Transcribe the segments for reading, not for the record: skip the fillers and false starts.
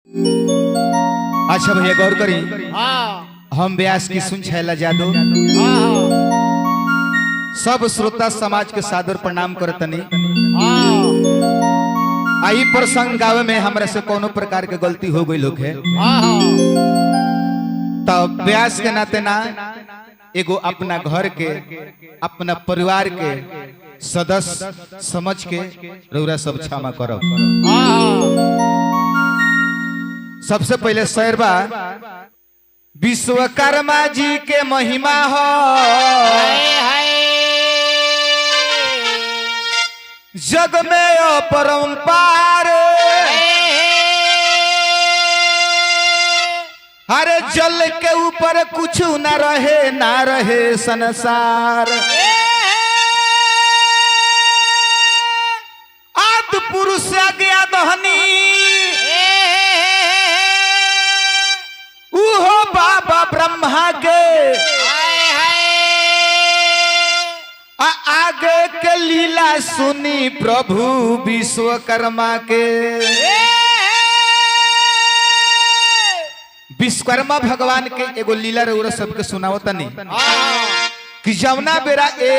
अच्छा भैया गौर करी, हम व्यास की सुन छैला जादू सब श्रोता समाज के सादर प्रणाम करतनी। आई प्रसंग गावे में हमरा से कोनो प्रकार के गलती हो गई लोग है, तब व्यास के नाते ना एगो अपना घर के अपना परिवार के सदस्य समझ के रउरा सब क्षमा करो। सबसे पहले शेरबा विश्वकर्मा जी के महिमा हो, जग में अपरंपार। हरे जल के ऊपर कुछ ना रहे संसार। आदि पुरुष आज्ञा दहनी उहो बाबा ब्रह्मा के आगे के लीला सुनी प्रभु विश्वकर्मा के। विश्वकर्मा भगवान के एगो लीला रउरा सबके सुनावता नहीं कि जवना बेरा ए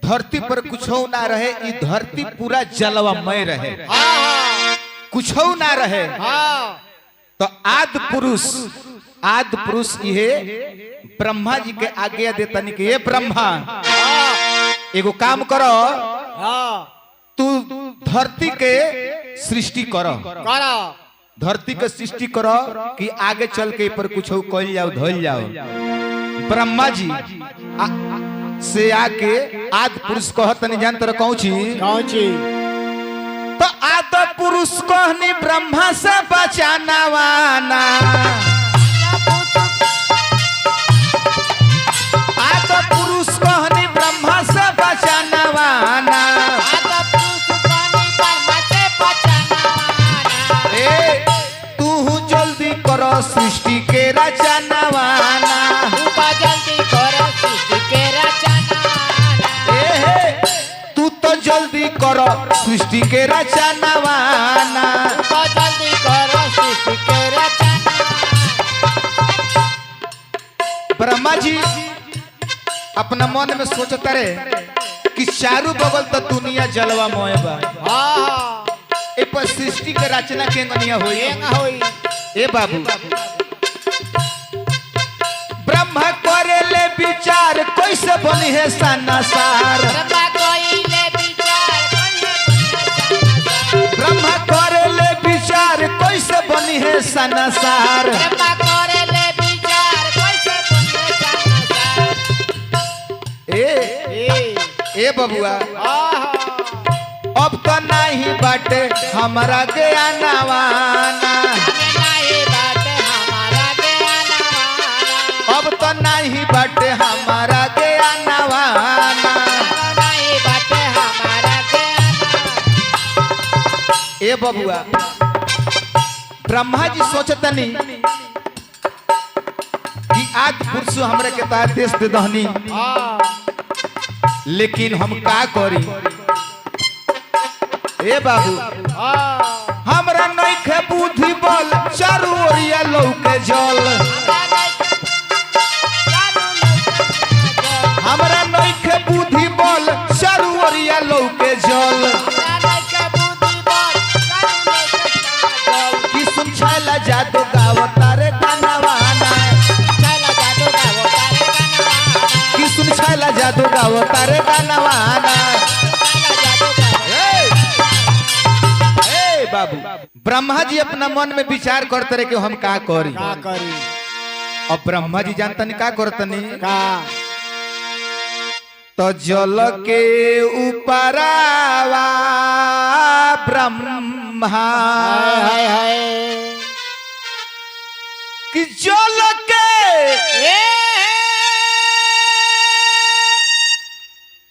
धरती पर कुछो ना रहे, ई धरती पूरा जलवामय रहे, कुछो ना रहे। तो आदि पुरुष ये ब्रह्मा जी के आज्ञा देता नहीं कि ये ब्रह्मा एगो काम करो, तू धरती के सृष्टि करो, धरती के सृष्टि करो कि आगे चल के पर कुछ कल जाओ धोल जाओ। ब्रह्मा जी से आके आदि पुरुष कहत नहीं जानते रहो कौन ची तो आदि पुरुष कहनी ब्रह्मा से बचाना वाना। आदि पुरुष कहनी ब्रह्मा से बचाना वाना। सृष्टि के रचना वाना, जल्दी करो सृष्टि के रचना वाना। तू तो जल्दी करो सृष्टि के रचना वाना, जल्दी करो सृष्टि के रचना। ब्रह्मा जी अपना मन में सोचता रहे कि चारों बगल तो दुनिया जलवा मोय बा, ए पर सृष्टि के रचना के गनिया होई। ए बाबू ब्रह्मा करे ले विचार कैसे बनी है संसार। ब्रह्मा करे ले विचार कैसे बनी है संसार। ए बबुआ अब तो नहीं बाटे हमारा ज्ञानवाना, अब तो नहीं बाटे हमारा ज्ञानवाना। ए बबुआ ब्रह्मा जी सोचतनी कि आदि पुरुष हमरे के आदेश दे दहनी, लेकिन हम का करी। ए बाबू हमरा नइखे बुद्धि बल, चारू ओरिया लौके जल। हमरा नइखे बुद्धि बल, चारू ओरिया लौके जल। कि सुन छैला जादू गावता रे गानवाना, कि सुन छैला जादू गावता रे गानवाना। बाबू ब्रह्मा जी अपना मन में विचार करते रहे कि हम का करी। और ब्रह्मा जी जानता नहीं का करता नहीं तो जल के ऊपरावा ब्रह्मा कि जल के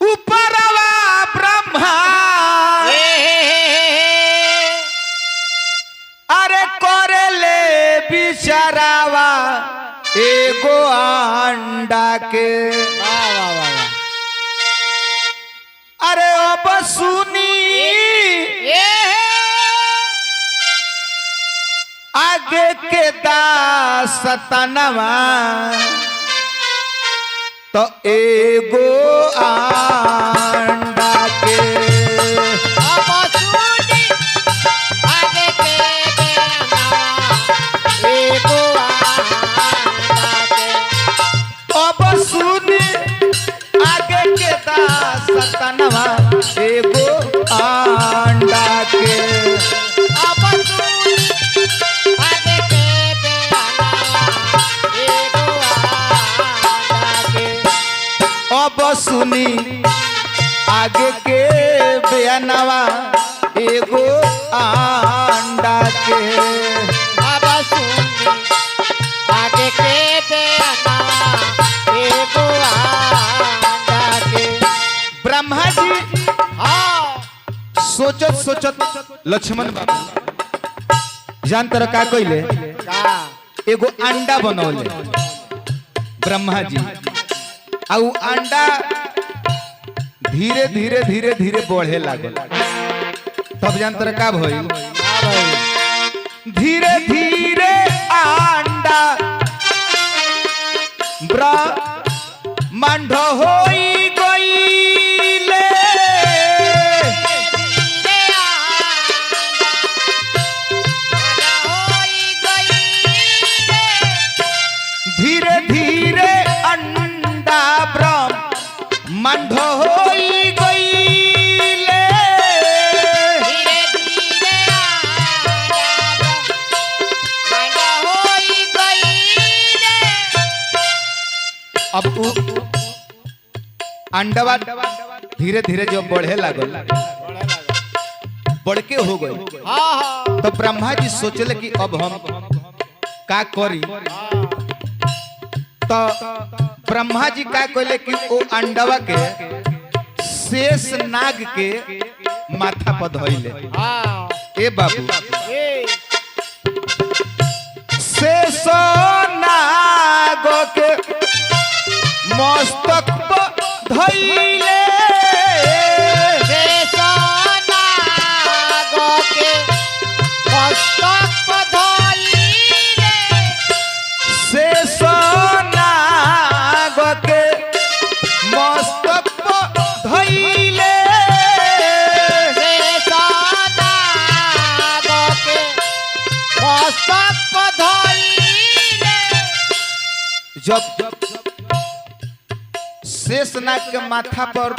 ऊपरावा ब्रह्मा अरे करे ले बिचारावा एगो अंडा के। अरे अब सुनी आगे के दासतनवा तो एगो अंडा के अब सुनी आगे के बेअनवा एगो अंडा के अब सुनी आगे के दासतनवा एगो अंडा के अब सुनी आगे के बेअनवा एगो अंडा के अब सुनी आगे के बयानवा एगो अंडा के अब सुनी आगे के बेअनवा एगो अंडा के ब्रह्मा जी हाँ सोचत सोचत लक्ष्मण बाबू जान तर का कइले का एगो अंडा बनौले ब्रह्मा जी आ उ अंडा धीरे धीरे धीरे धीरे बढ़े लागल तब जान तर का भइल धीरे धीरे अंडा ब्रह्मांड होई गइले धीरे धीरे अंडा ब्रह्मांड होई गइले अब उ अंडवा धीरे धीरे जो बढ़े लागल बढ़ के हो गई तो ब्रह्मा जी सोचले कि अब हम का करी तो ब्रह्मा जी का कहले कि ओ अंडवा के शेष नाग के माथा पर धइले ए बाबू शेष नाग के मस्तक पर धइले शेष नाग के मस्तक पर धइले जब शेष नाग के माथा पर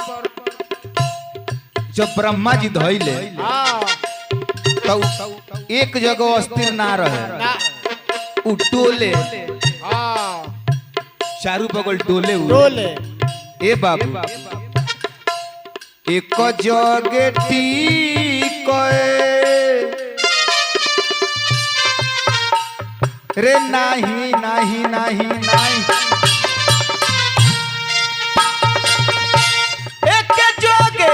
जब ब्रह्मा जी धइले तो एक जगह अस्थिर ना रहे उ टोले चारू बगल टोले डोले ए बाबू एक जगे टीक रे नाही नाही नाही नाही एक जगे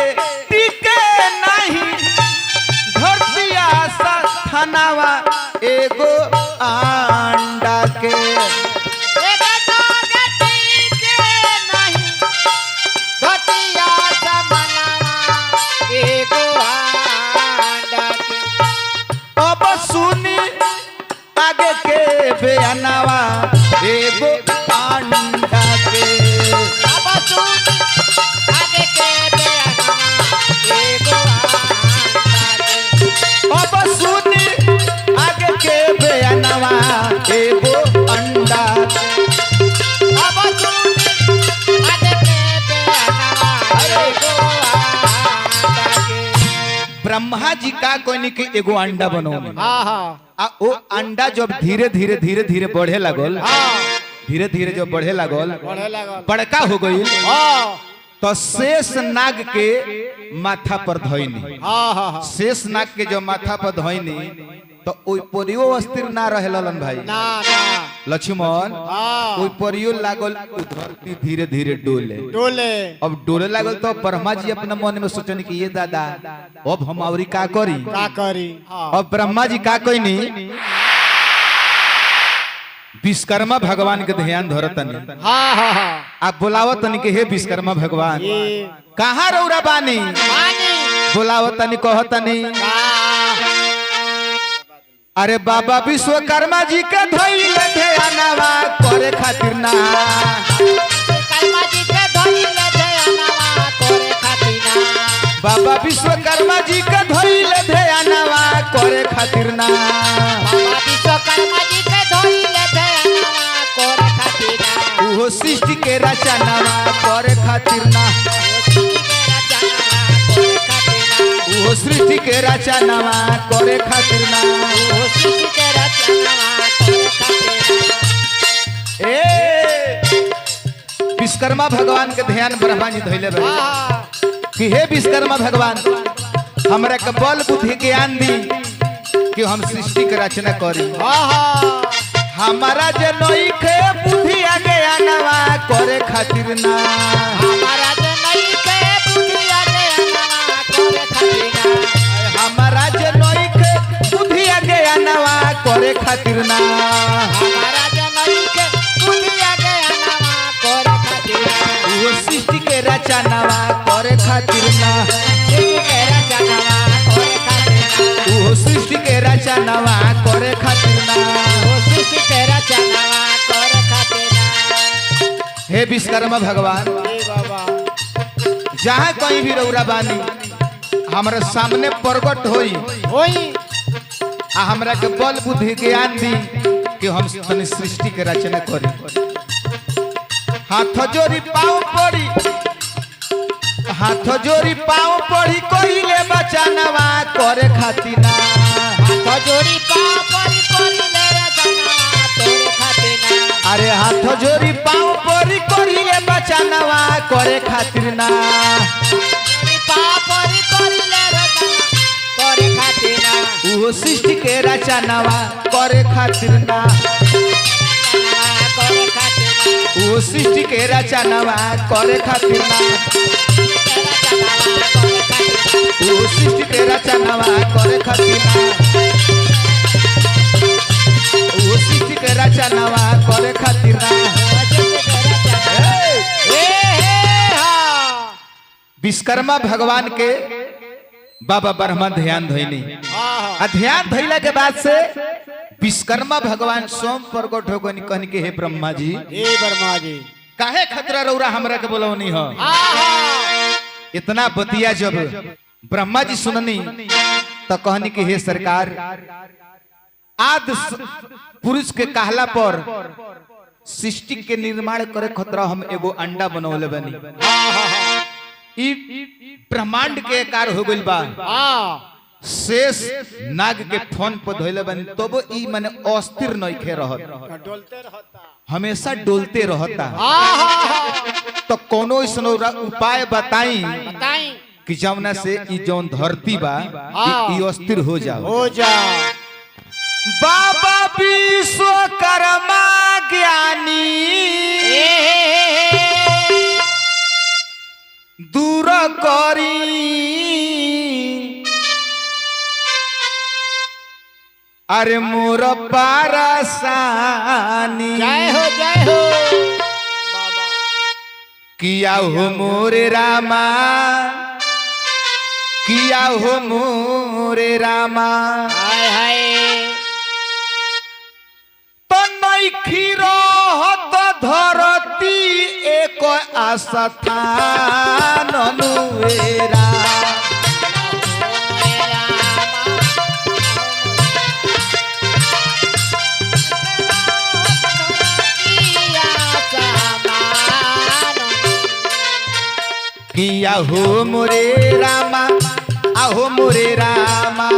टीके नहीं धरतिया सा थानावा एगो अंडा के अब सुनी आगे के बयानवा एगो अंडा के अब सुनी आगे के बयानवा एगो अंडा ब्रह्मा जी का कोई के एगो अंडा बनौले आ ओ अंडा जब धीरे धीरे धीरे धीरे बढ़े लागल धीरे धीरे जब बढ़े लागल बड़का हो गई तो शेष नाग के माथा पर धइनी शेष नाग के जो माथा पर धइनी तो ओइ परियो अस्थिर ना रहे ललन भाई लक्ष्मण ओइ परियो लागल उ धरती धीरे धीरे डोले अब डोले लागल तो ब्रह्मा जी अपने मन में सोचनी कि ये दादा अब हम औरी का करी अब ब्रह्मा जी का कहनी विश्वकर्मा भगवान के ध्यान धरतनी आप बुलावतनी के हे विश्वकर्मा भगवान कहाँ रौरा बानी बुलावतनी कहतनी अरे बाबा विश्वकर्मा जी के धइल ध्यानवा करे खातिर ना विश्वकर्मा जी के धइल ध्यानवा करे खातिर ना बाबा विश्वकर्मा जी के धइल ध्यानवा करे खातिर ना बाबा विश्वकर्मा जी के धइल ध्यानवा करे खातिर ना उहो सृष्टि के रचनावा करे खातिर ना उहो सृष्टि के रचनावा करे खातिर ना ए विश्वकर्मा भगवान के ध्यान ब्रह्मा जी धइले रहे कि हे विश्वकर्मा भगवान हमरा के बल बुद्धि ज्ञान दी कि हम सृष्टि के रचना करी हमारा जे नई के बुद्धि ज्ञानवा करे खातिर ना हमारा जे नई के बुद्धि ज्ञानवा करे खातिर ना हमारा जे नई के बुद्धि ज्ञानवा करे खातिर ना हमारा जे नई के बुद्धि ज्ञानवा करे खातिर ना वो सृष्टि के रचनावा करे खातिर ना वो सृष्टि के रचनावा करे खातिर ना हे विश्वकर्मा भगवान जहाँ कहीं भी रौरा बानी हमारे सामने प्रकट होई आ हमरा के बल बुद्धि ज्ञान दी कि हम तनी सृष्टि के रचना करी हाथ जोड़ी पाँव पड़ी कहिले बचानवा करे खातिर ना अरे हाथ जोड़ी पाँव पड़ी कहिले बचानवा करे खातिर ना वो सृष्टि के रचनावा करे खातिर ना वो सृष्टि के रचनावा करे खातिर ना वो सृष्टि के रचनावा करे खातिर ना वो सृष्टि के रचनावा करे खातिर ना विश्वकर्मा भगवान के बाबा ब्रह्मा ध्यान धइनी आ ध्यान धइला के बाद से विश्वकर्मा भगवान स्वयं प्रकट हो गनी कहनी के हे ब्रह्मा जी काहे खतरा रौरा हमरा के बोलौनी हो इतना बतिया जब ब्रह्मा जी सुननी तो कहनी कि हे सरकार आद पुरुष के कहला पर सृष्टि के निर्माण करे खतरा हम एगो अंडा बनौले बनी ई ब्रह्मांड के कार हो गइल बा शेष नाग के फोन पर धोइले बनी तब ई माने अस्थिर नइखे रहत हमेशा डोलते रहता तो कोनो ऐसनो उपाय बताई कि जौना से ई जौन धरती बा ई अस्थिर हो जाओ बाबा विश्वकर्मा ज्ञानी दूर करी अरे मोर पारसानी जय हो किया हो मोरे रामा किया हो मोरे रामा हाय तो नइखी रहत धरती एक आस्थान अनुवेरा किया हो मोरे रामा आहो मोरे रामा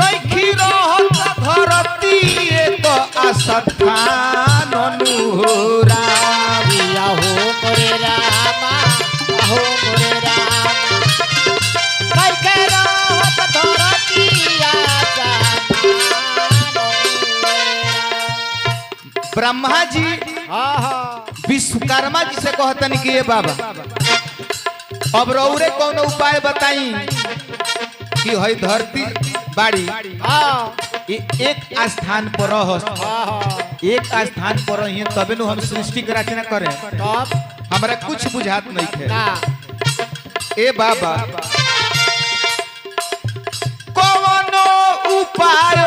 नइखी रहत धरती एक आस्थान अनुहोरा किया हो मोरे रामा आहो मोरे रामा नइखे रहत धरती ब्रह्मा जी विश्वकर्मा जी से कहतन कि ये बाबा अब रौरे कौन उपाय बताई कि हई धरती बाड़ी एक स्थान पर एक स्थान पर रही तबे नु हम सृष्टि के रचना करें हमरा कुछ बुझात नहीं थे ए बाबा कौन उपाय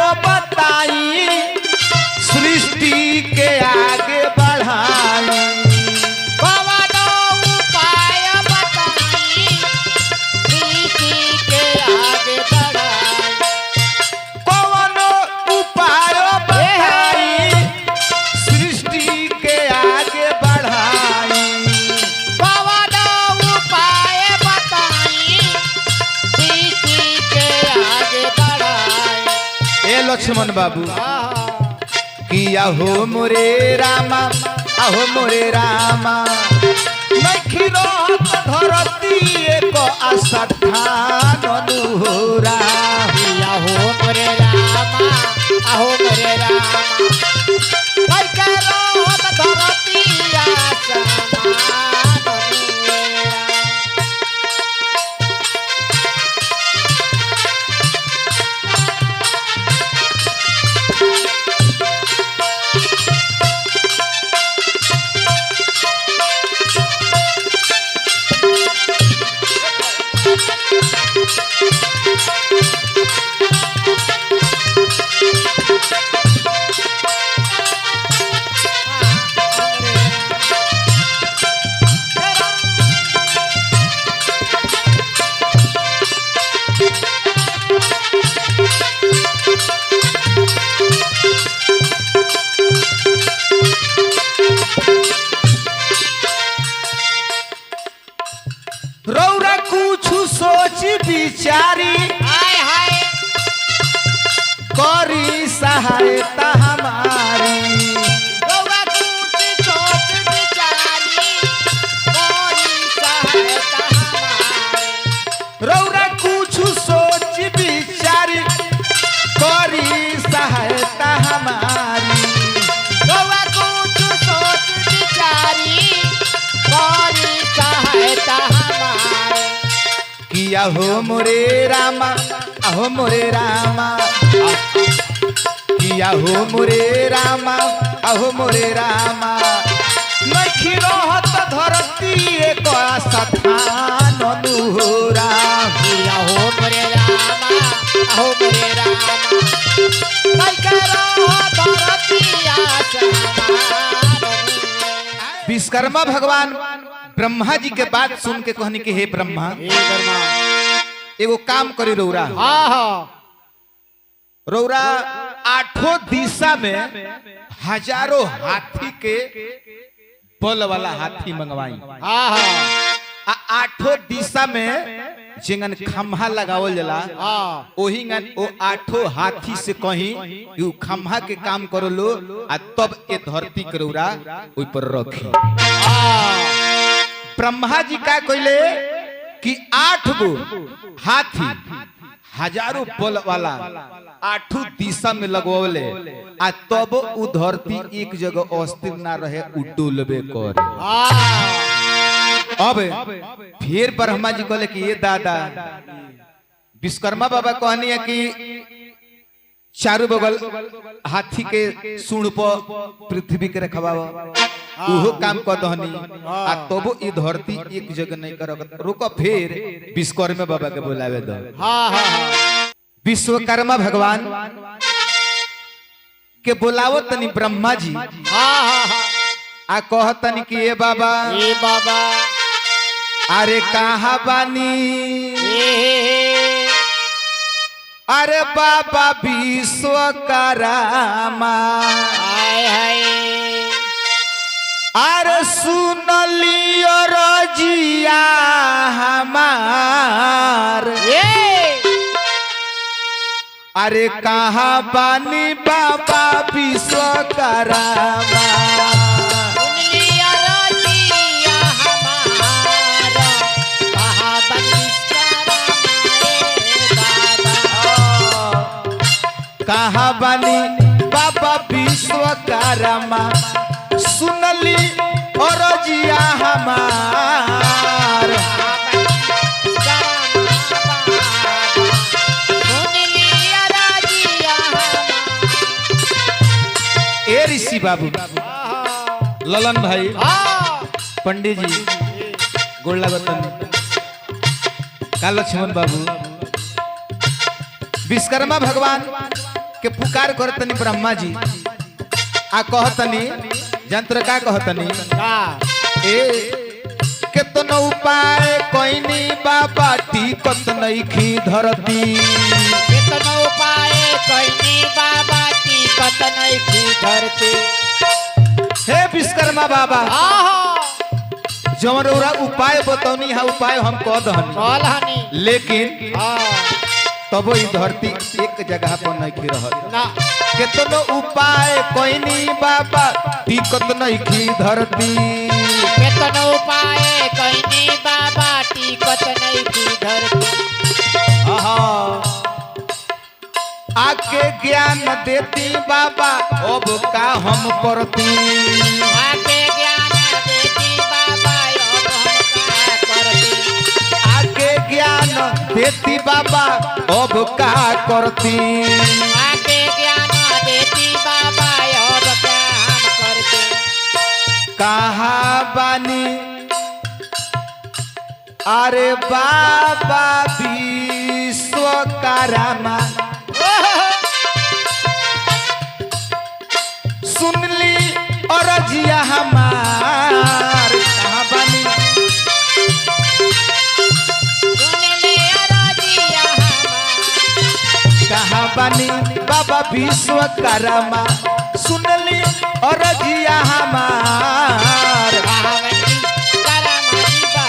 लक्ष्मण बाबू कि आहो मोरे रामा आहो मोरे रामा नखी रहत धरती एक आशा ठान अनुरा आहो मोरे रामा आहो मोरे रामा भाई के रोहत धरती आसमान अनुरा रौरा कुछ सोच विचारी हाय हाय करी सहायता हमारी रौरा कुछ सोच विचारी कोई सहायता हमारे रौरा कुछ सोच विचारी करी सहायता हमारी रौरा कुछ सोच विचारी कोई सहायता हमारे किया हो मोरे रामा आहो मोरे रामा किया हो मोरे रामा आहो मोरे रामा नखी रहत धरती एक आशा ठान अनुरा आहो मोरे रामा आहो मोरे रामा भाई के रोहत धरती आसमान विश्वकर्मा भगवान ब्रह्मा जी के बात सुन के कहनी कि हे ब्रह्मा एगो काम करी रौरा रौरा आठों दिशा में हजारों हाथी के बल वाला हाथी मंगवाई आठों दिशा में जिंगन खम्हा लगावल जला ओही ओ आठों हाथी से कहीं यू खम्हा के काम करो लो आ तब ए धरती के रौरा ओई पर रखी ब्रह्मा जी का कहले कि 8 गो हाथी हजारों बल वाला आठों दिशा में लगवले आ तब उ धरती एक जगह अस्थिर ना रहे उडोलबे करे अब फिर ब्रह्मा जी कहले कि ये दादा विश्वकर्मा बाबा कहनी है कि चारों बगल हाथी के सूंड पर पृथ्वी के रखवाव उहो काम कर दहनी आ तबो ई धरती एक जगह नहीं कर रुको फिर विश्वकर्मा बाबा के बुलावे दो विश्वकर्मा भगवान के बुलावो तनी ब्रह्मा जी आ कहतनी कि ए बाबा अरे कहाँ बानी अरे बाबा विश्वकर्मा अरे सुन लियो रजिया हमार अरे कहाँ बानी बाबा विश्वकर्मा कहाँ बानी बाबा विश्वकर्मा सुनली और जिया हमार ए ऋषि बाबू ललन भाई पंडित जी गोड़ लगतन का लक्ष्मण बाबू विश्वकर्मा भगवान के पुकार करतनी ब्रह्मा जी आ कहतनी जंत्र का कहतनी ए केतनो उपाय कोइनी बाबा टिकत नइखी धरती केतनो उपाय कोइनी बाबा टिकत नइखी धरती हे विश्वकर्मा बाबा जवन रौरा उपाय बतौनी है उपाय हम कह दहनी लेकिन तब ई धरती एक जगह पर नहीं रहत ना केतनो उपाय कोई नहीं बाबा टिकत नहीं की धरती केतनो उपाय कहीं बाबा टिकत नहीं की धरती आहा आके ज्ञान देती बाबा अब का हम करती आके ज्ञान देती बाबा अब हम का करती आके ज्ञान देती बाबा अब का करती आके ज्ञान देती बाबा अब क्या हम करते कहाँ बानी अरे बाबा विश्वकर्मा सुन ली और जिया हमार कहाँ बानी सुन लिया राजिया हमार कहाँ बानी बाबा विश्वकर्मा सुन ली और जिया हमार कहावती करमाई बा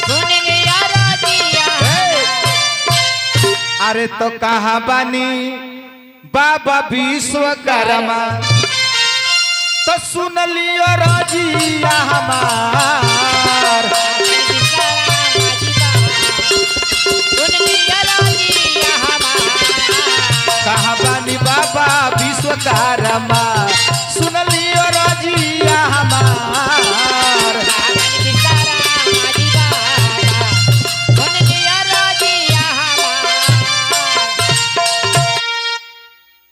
सुन लिया राजिया अरे तो कहाँ बानी बाबा विश्वकर्मा तो सुन लियो राजिया हमार कहाँ बानी बाबा विश्वकर्मा सुन लियो राजिया हमार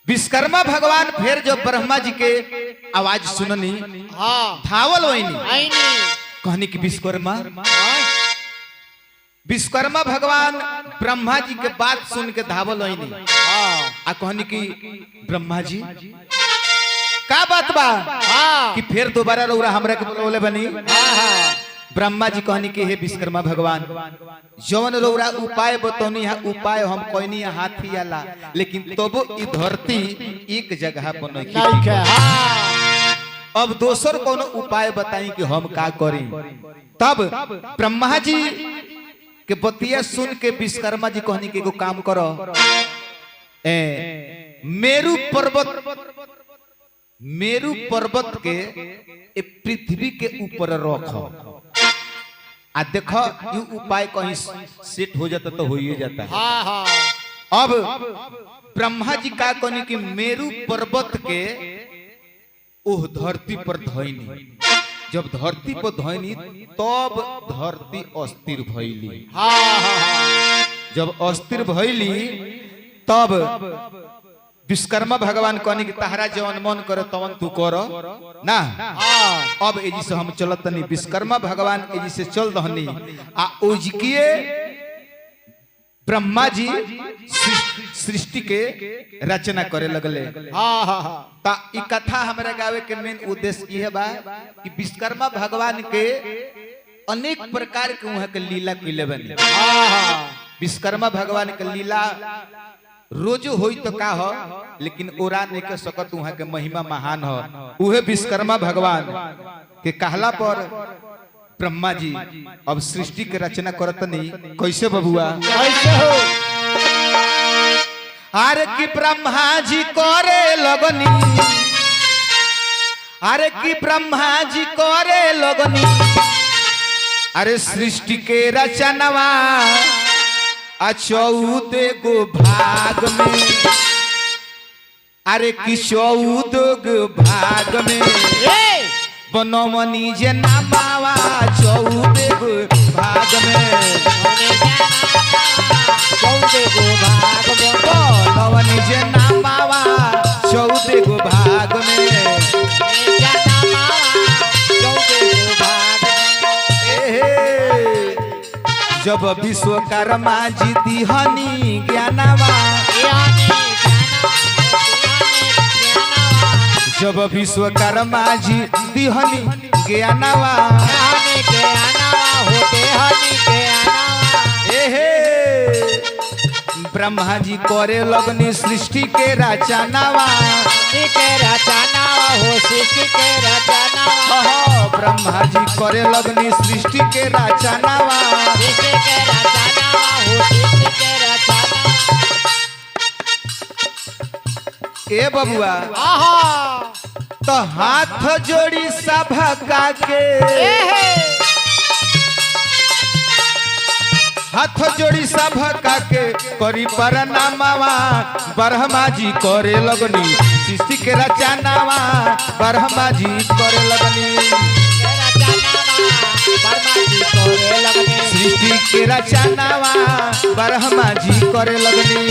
विश्वकर्मा भगवान फिर जो ब्रह्मा जी के आवाज सुननी धावल वही कहनी कि विश्वकर्मा भगवान ब्रह्मा जी के बात सुन के धावल वही आ कहनी कि ब्रह्मा जी का बात बा कि फिर दोबारा रउरा हमरा के बोले बनी ब्रह्मा जी कहनी कि हे विश्वकर्मा भगवान जौन रउरा उपाय बतौनी है उपाय हम कोई हाथी आला लेकिन तब ई धरती एक जगह पर नहीं अब दोसर कोनो उपाय बताई कि हम का करी तब ब्रह्मा जी के बतिया सुन के विश्वकर्मा जी कहनी कि एगो काम करो मेरू पर्वत के पृथ्वी के ऊपर रखो आ देखो ये उपाय कहीं सेट हो जाता तो हो ही जाता है अब ब्रह्मा जी का कहनी कि मेरू पर्वत के ओह धरती पर धइनी जब धरती पर धइनी तब धरती अस्थिर भइली जब अस्थिर भइली तब विश्वकर्मा भगवान कहनी कि तहरा जवन मन करे तवन तू करो ना अब एजी से हम चलत तनी विश्वकर्मा भगवान एजी से चल रहनी आ ओजिकिए ब्रह्मा जी सृष्टि के रचना करे लगले ता ई कथा हमरा गावे के मेन उद्देश्य ई है बा कि विश्वकर्मा भगवान के अनेक प्रकार के वहां के लीला कइले बनी विश्वकर्मा भगवान के लीला रोज होई तो का हो लेकिन ओरा नहीं के सकत वहां के महिमा महान हो उहे विश्वकर्मा भगवान के कहला पर ब्रह्मा जी अब सृष्टि के रचना करत नहीं कैसे बबुआ कैसे हो अरे कि ब्रह्मा जी करे लगनी अरे कि ब्रह्मा जी करे लगनी अरे सृष्टि के रचनवा 14 गो भाग में अरे कि 14 गो भाग में बनमनी जे नामावा 14 गो भाग में बनमनी जे नामावा 14 गो भाग में जब विश्वकर्मा जी दिहनी ज्ञानवा जब विश्वकर्मा जी दिहनी ज्ञानवा ब्रह्मा जी करे लगनी सृष्टि के रचनावा ब्रह्मा जी करे लगनी सृष्टि के रचनावा ए बबुआ आहा तो हाथ जोड़ी सभा का के हाथ जोड़ी सभा का के करी परनामावा ब्रह्मा जी करे लगनी सृष्टि के रचनावा ब्रह्मा जी करे लगनी सृष्टि के रचनावा ब्रह्मा जी करे लगनी